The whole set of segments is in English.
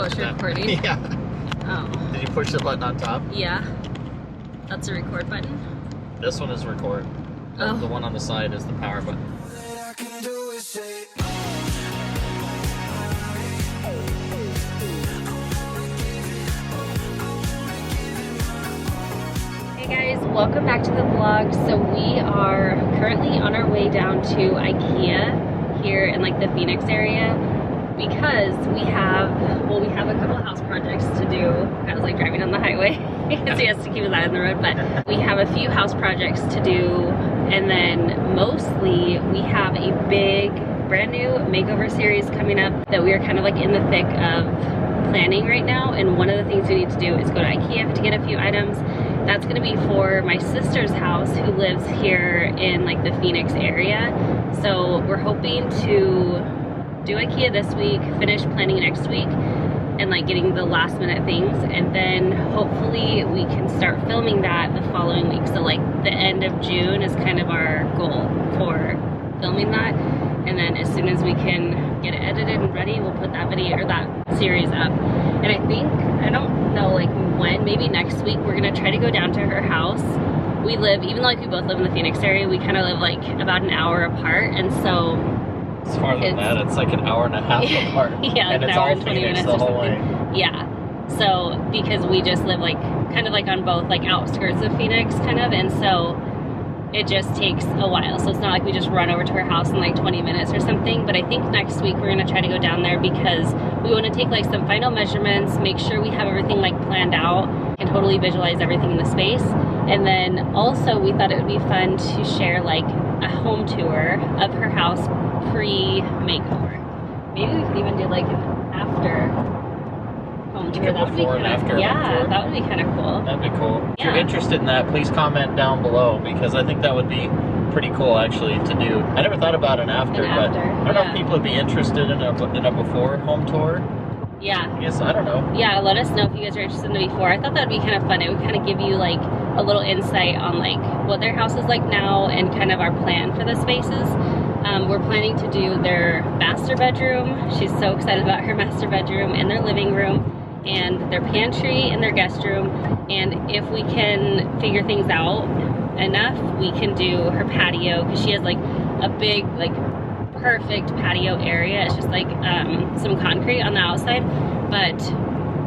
it's that. recording? Yeah. Oh. Did you push the button on top? Yeah. That's a record button? This one is record. Oh. The one on the side is the power button. Hey guys, welcome back to the vlog. So we are currently on our way down to IKEA here in like the Phoenix area because we have a couple of house projects to do. I was like driving on the highway because he has to keep his eye on the road, but we have a few house projects to do, and then mostly we have a big brand new makeover series coming up that we are kind of like in the thick of planning right now. And one of the things we need to do is go to IKEA to get a few items. That's gonna be for my sister's house who lives here in like the Phoenix area. So we're hoping to do IKEA this week, finish planning next week, and like getting the last minute things. And then hopefully we can start filming that the following week. So like the end of June is kind of our goal for filming that. And then as soon as we can get it edited and ready, we'll put that video or that series up. And I think, I don't know like when, maybe next week, we're gonna try to go down to her house. We live, even though like we both live in the Phoenix area, we kind of live like about an hour apart. And so it's farther than that, it's like an hour and a half apart. Yeah, and an it's hour all and 20 Phoenix minutes the or whole something. way. Yeah. So because we just live like kind of like on both like outskirts of Phoenix kind of, and so it just takes a while. So it's not like we just run over to her house in like 20 minutes or something. But I think next week we're gonna try to go down there because we wanna take like some final measurements, make sure we have everything like planned out and totally visualize everything in the space. And then also we thought it would be fun to share like a home tour of her house pre-makeover. Maybe we could even do like an after home tour. That would be kind of, yeah, that would be kind of cool. That'd be cool. Yeah. If you're interested in that, please comment down below because I think that would be pretty cool actually to do. I never thought about an after, but I don't know if people would be interested in a before home tour. Yeah. I guess, I don't know. Yeah, let us know if you guys are interested in the before. I thought that would be kind of fun. It would kind of give you like a little insight on like what their house is like now and kind of our plan for the spaces. We're planning to do their master bedroom. She's so excited about her master bedroom and their living room and their pantry and their guest room. And if we can figure things out enough, we can do her patio because she has like a big, like perfect patio area. It's just like some concrete on the outside, but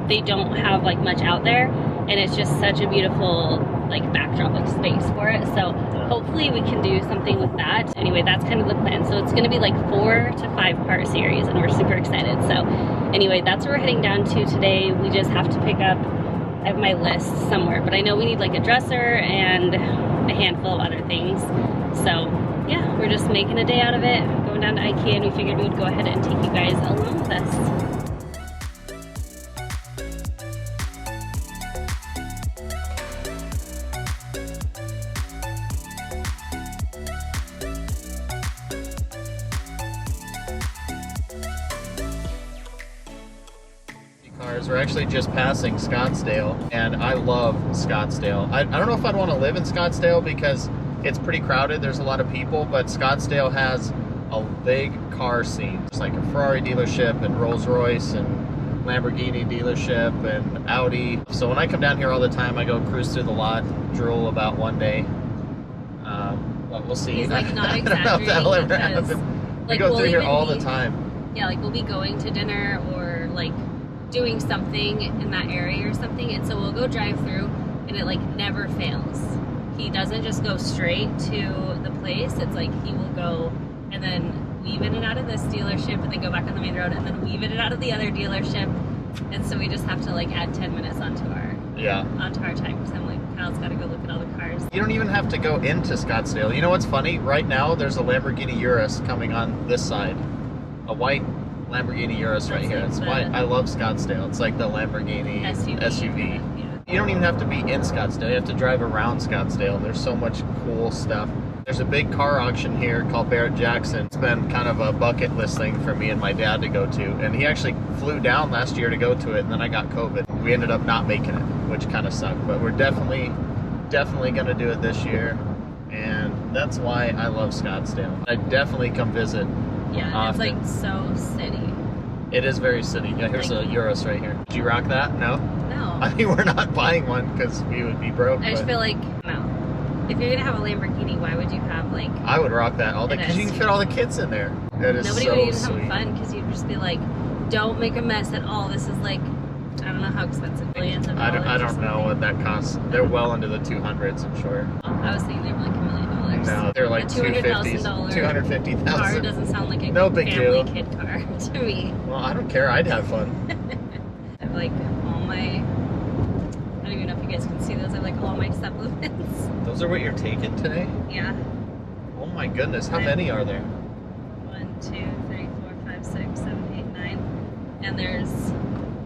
they don't have like much out there. And it's just such a beautiful like backdrop, like space for it. So hopefully we can do something with that. Anyway, that's kind of the plan. So it's gonna be like 4 to 5 part series and we're super excited. So anyway, that's where we're heading down to today. We just have to pick up, I have my list somewhere, but I know we need like a dresser and a handful of other things. So yeah, we're just making a day out of it, going down to IKEA, and we figured we would go ahead and take you guys along with us. We're actually just passing Scottsdale, and I love Scottsdale. I don't know if I'd want to live in Scottsdale because it's pretty crowded. There's a lot of people, but Scottsdale has a big car scene. It's like a Ferrari dealership and Rolls-Royce and Lamborghini dealership and Audi. So when I come down here all the time, I go cruise through the lot, drool about one day. But we'll see. He's like not I don't know if that'll ever happen. We go through here all the time. Yeah, like we'll be going to dinner or like doing something in that area or something, and so we'll go drive through and it like never fails. He doesn't just go straight to the place. It's like he will go and then weave in and out of this dealership and then go back on the main road and then weave in and out of the other dealership, and so we just have to like add 10 minutes onto our time because I'm like, Kyle's got to go look at all the cars. You don't even have to go into Scottsdale. You know what's funny? Right now there's a Lamborghini Urus coming on this side, a white Lamborghini Urus right here. It's why I love Scottsdale. It's like the Lamborghini SUV. Yeah. You don't even have to be in Scottsdale. You have to drive around Scottsdale. There's so much cool stuff. There's a big car auction here called Barrett-Jackson. It's been kind of a bucket list thing for me and my dad to go to. And he actually flew down last year to go to it, and then I got COVID. We ended up not making it, which kind of sucked. But we're definitely going to do it this year. And that's why I love Scottsdale. I definitely come visit. Yeah, often. it's like so city. It is very city. Yeah, here's a Euros right here. Did you rock that? No? No. I mean, we're not buying one because we would be broke. I just feel like, no. If you're gonna have a Lamborghini, why would you have like... I would rock that all day because you can fit all the kids in there. That is Nobody so would even sweet. have fun because you'd just be like, don't make a mess at all. This is like, I don't know how expensive, billions of dollars. I don't know what that costs. They're well into the 200s, I'm sure. I was thinking they were like $1 million. No, they're like $250,000 $250,000. car doesn't sound like a No big family deal. kid car to me. Well, I don't care. I'd have fun. I have like all my, I don't even know if you guys can see those. I have like all my supplements. Those are what you're taking today? Yeah. Oh my goodness, how many are there? 1, 2, 3, 4, 5, 6, 7, 8, 9. And there's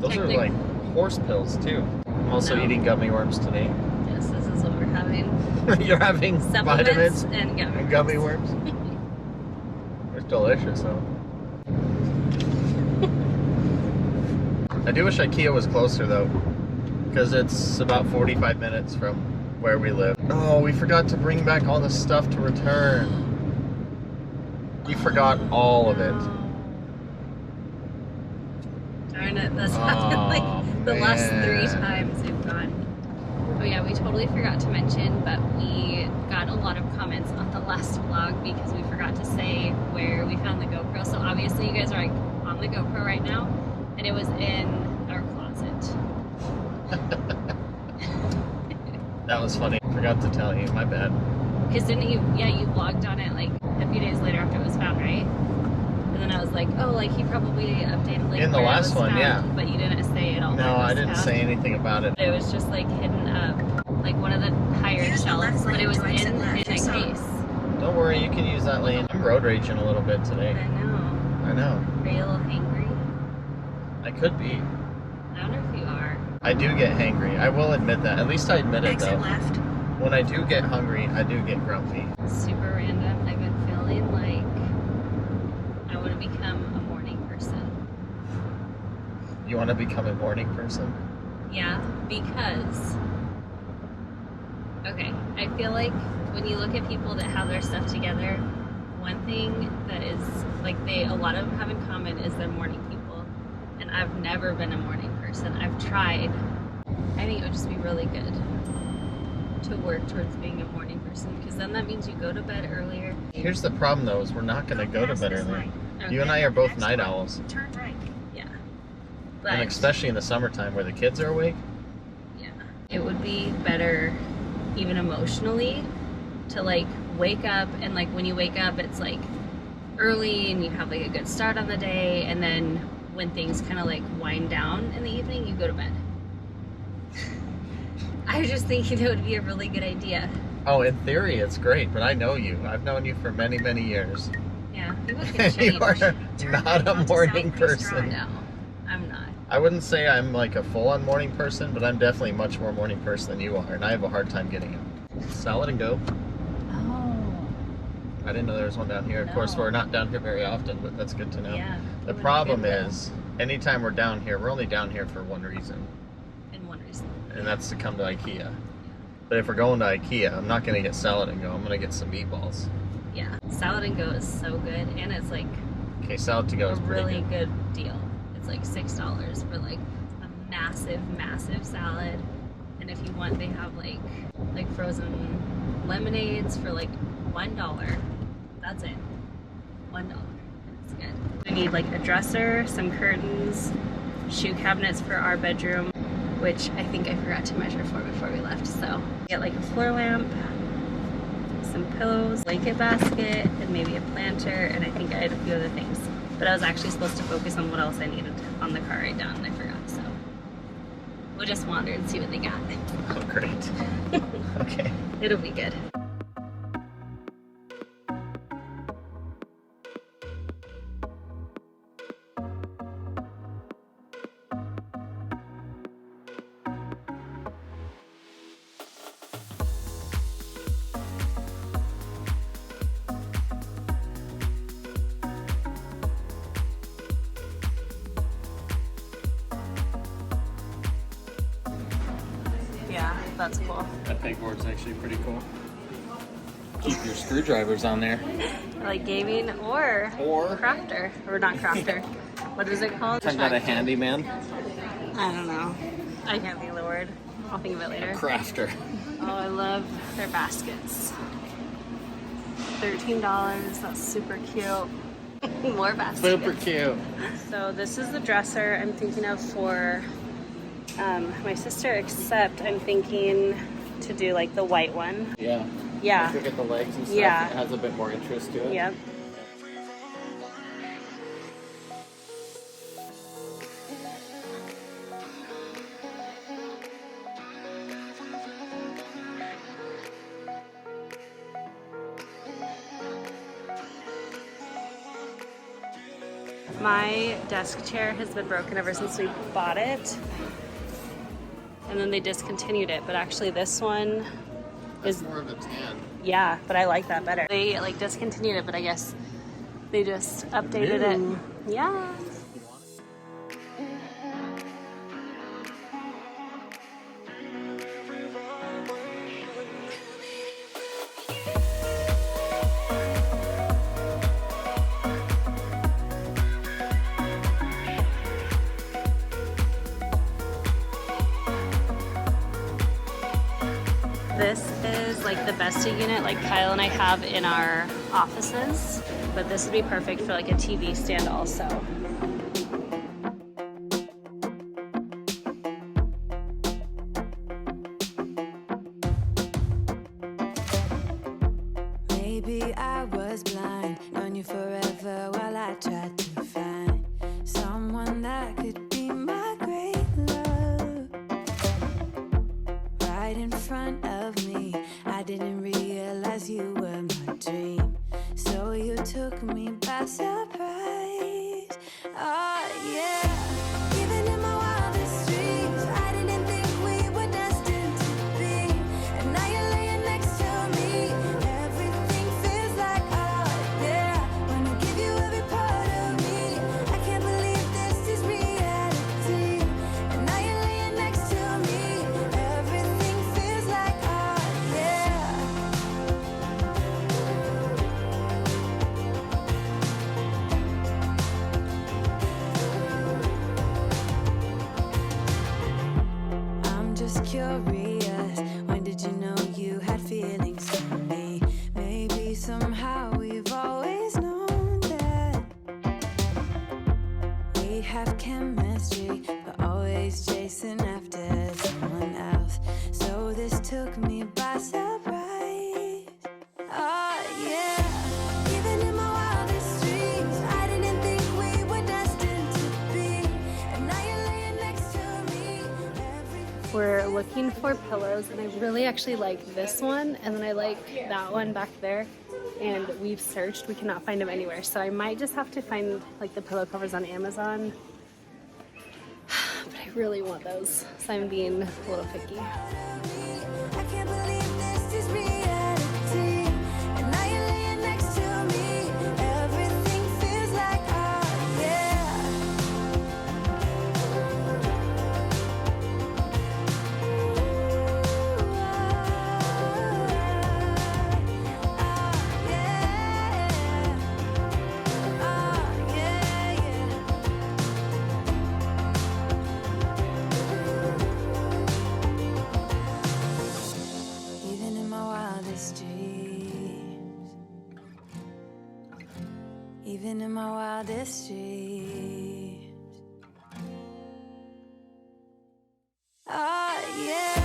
Those are like horse pills too. I'm also eating gummy worms today. Yes, this is what we're having. You're having Supplements vitamins and gummy worms? They're delicious though. I do wish IKEA was closer though, because it's about 45 minutes from where we live. Oh, we forgot to bring back all the stuff to return. We forgot all of it. Darn it, that's happened like the last 3 times we've gone. Oh yeah, we totally forgot to mention, but we got a lot of comments on the last vlog because we forgot to say where we found the GoPro. So obviously you guys are like on the GoPro right now, and it was in our closet. That was funny. Forgot to tell you. My bad. Because didn't you, yeah, you vlogged on it like a few days later after it was found, right? And then I was like, oh, like he probably updated like in the where last it was one, found, yeah. But you didn't say it all. No, I didn't say anything about it. It was just like hidden up, like one of the higher shelves, but it was in a case. Don't worry, you can use that lane. I'm road raging a little bit today. I know. I know. Are you a little hangry? I could be. I wonder if you are. I do get hangry. I will admit that. At least I admit it though. Left. When I do get hungry, I do get grumpy. Super random. I've been feeling like I want to become a morning person. You want to become a morning person? Yeah, because, okay, I feel like when you look at people that have their stuff together, one thing that is, like, a lot of them have in common is they're morning people. And I've never been a morning person. I've tried. I think it would just be really good to work towards being a morning person, because then that means you go to bed earlier. Here's the problem though, is we're not going to go to bed early. You and I are both night owls. Turn right. Yeah. But And especially in the summertime where the kids are awake. yeah, it would be better, even emotionally, to like wake up, and like when you wake up it's like early and you have like a good start on the day, and then when things kind of like wind down in the evening, you go to bed. I was just thinking it would be a really good idea. Oh, in theory it's great, but I know you. I've known you for many, many years. Yeah, people can And change. you are not a morning person. No, I'm not. I wouldn't say I'm like a full-on morning person, but I'm definitely much more morning person than you are, and I have a hard time getting it. Salad and go. Oh. I didn't know there was one down here. Of course, No. we're not down here very often, but that's good to know. Yeah. The it would problem be good, is, anytime we're down here, we're only down here for one reason, though. In one reason. and that's to come to IKEA. But if we're going to IKEA, I'm not going to get salad and go. I'm going to get some meatballs. Yeah, salad and go is so good, and it's like Okay, salad to go a is pretty really good. good deal. It's like $6 for like a massive, massive salad. And if you want, they have like frozen lemonades for like $1. That's it. $1. It's good. We need like a dresser, some curtains, shoe cabinets for our bedroom, which I think I forgot to measure for before we left. So get like a floor lamp, some pillows, blanket basket, and maybe a planter, and I think I had a few other things. But I was actually supposed to focus on what else I needed on the car ride down, and I forgot. So we'll just wander and see what they got. Oh, great. Okay. It'll be good. Yeah, that's cool. That pegboard's actually pretty cool. Keep your screwdrivers on there. Like gaming or Or crafter, or not crafter, What is it called? Talking about a handyman. I don't know. I can't think of the word. I'll think of it later. Crafter. Oh, I love their baskets. $13. That's super cute. More baskets. Super cute. So this is the dresser I'm thinking of for my sister, except I'm thinking to do like the white one. Yeah. Yeah. Look at the legs and stuff. Yeah. It has a bit more interest to it. Yep. My desk chair has been broken ever since we bought it. And then they discontinued it, but actually this one It's is more of a tan. yeah, but I like that better. They like discontinued it, but I guess they just updated it. Yeah. This is like the bestie unit like Kyle and I have in our offices, but this would be perfect for like a TV stand also. Maybe I was blind, known you forever while I tried to find someone that could be my great love. Right in front of me, I didn't realize you were my dream, so you took me by surprise. Oh yeah, even in my wildest dreams, I didn't think we were destined to be, and now you're laying next to me. Everything feels like oh yeah, wanna give you every part of me. I can't believe this is reality, and now you're laying next to me. Everything feels like oh yeah. I'm just curious, when did you know you had feelings for me? Maybe somehow we've always known that we have chemistry, but always chasing after someone else. So this took me by surprise. Oh yeah, even in my wildest dreams, I didn't think we were destined to be, and now you're laying next to me. We're looking for pillows and I really actually like this one and then I like that one back there, and we've searched, we cannot find them anywhere, so I might just have to find like the pillow covers on Amazon. But I really want those, so I'm being a little picky. I can't believe this is reality, and now you're laying next to me. Everything feels like oh yeah. Oh yeah, yeah. Even in my wildest dreams, even in my wildest dreams. Oh yeah,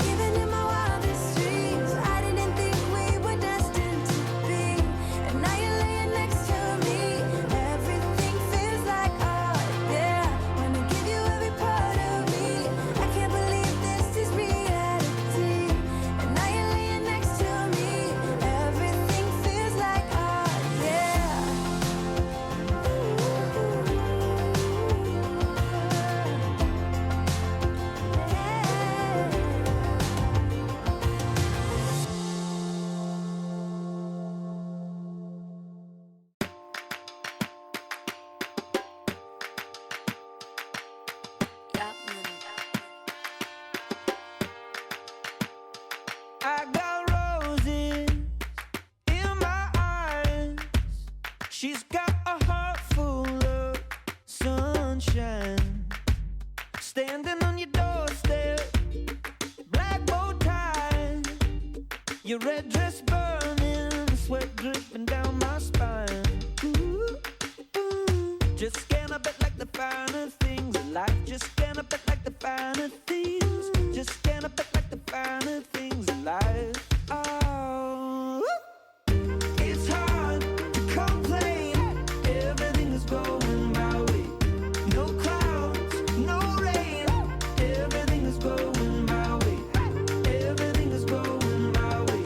even in my wildest dreams, I didn't think we were destined to be, and now you're laying next to me. Everything feels like oh yeah, wanna give you every part of me. I can't believe this is reality, and now you're laying next to me. Everything feels like oh yeah. I got roses in my eyes. She's got a heart full of some standing on your doorstep, black bow tie, your red dress burning, sweat dripping down my spine. Ooh, ooh. Just can't a bit like the finer things in life. Just can't a bit like the finer things. Just can't a bit like the finer things in life. Oh, it's hard to complain. Everything is going my way. No clouds, no rain. Everything is going my way. Everything is going my way.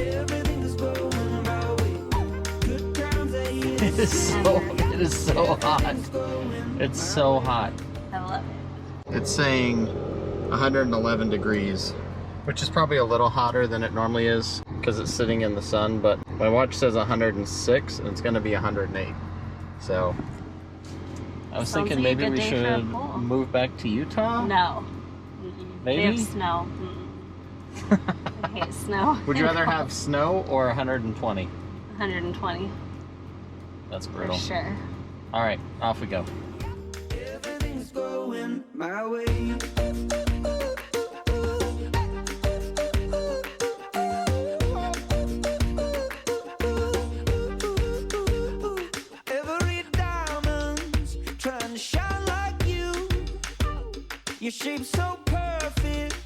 Everything is going my way. Good times are here. It is so hot. It's so hot. I love it. It's saying 111 degrees, which is probably a little hotter than it normally is because it's sitting in the sun, but my watch says 106 and it's gonna be 108. So I was Sounds thinking like a maybe good we day for a should pool. move back to Utah. No. Maybe? They have snow. I hate snow. Would you rather have snow or 120? 120 That's for brutal. sure. All right, off we go. Everything's going my way. Every diamond's trying to shine like you. Your shape's so perfect.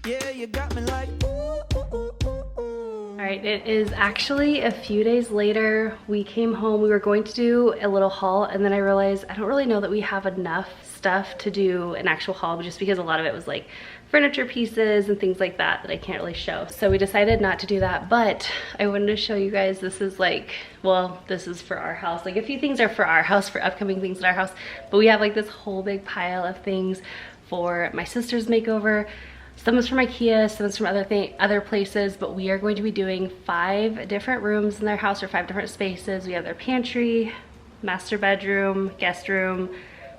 Yeah, you got me like ooh, ooh, ooh, ooh, ooh. All right, it is actually a few days later. We came home, we were going to do a little haul, and then I realized I don't really know that we have enough stuff to do an actual haul, just because a lot of it was like furniture pieces and things like that I can't really show. So we decided not to do that, but I wanted to show you guys, this is like, well, this is for our house. Like a few things are for our house, for upcoming things in our house, but we have like this whole big pile of things for my sister's makeover. Some is from IKEA, some is from other places, but we are going to be doing 5 different rooms in their house, or 5 different spaces. We have their pantry, master bedroom, guest room,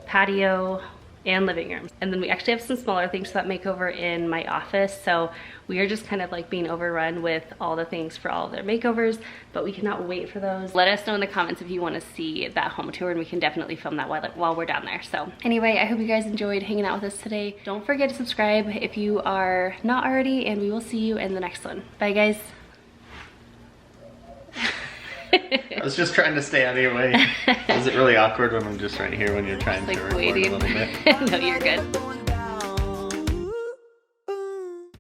patio, and living room. And then we actually have some smaller things for that makeover in my office. So we are just kind of like being overrun with all the things for all of their makeovers, but we cannot wait for those. Let us know in the comments if you want to see that home tour, and we can definitely film that while we're down there. So anyway, I hope you guys enjoyed hanging out with us today. Don't forget to subscribe if you are not already, and we will see you in the next one. Bye guys. I was just trying to stay out of your way. Is it really awkward when I'm just right here when you're trying to Like record waiting. a little bit? No, you're good.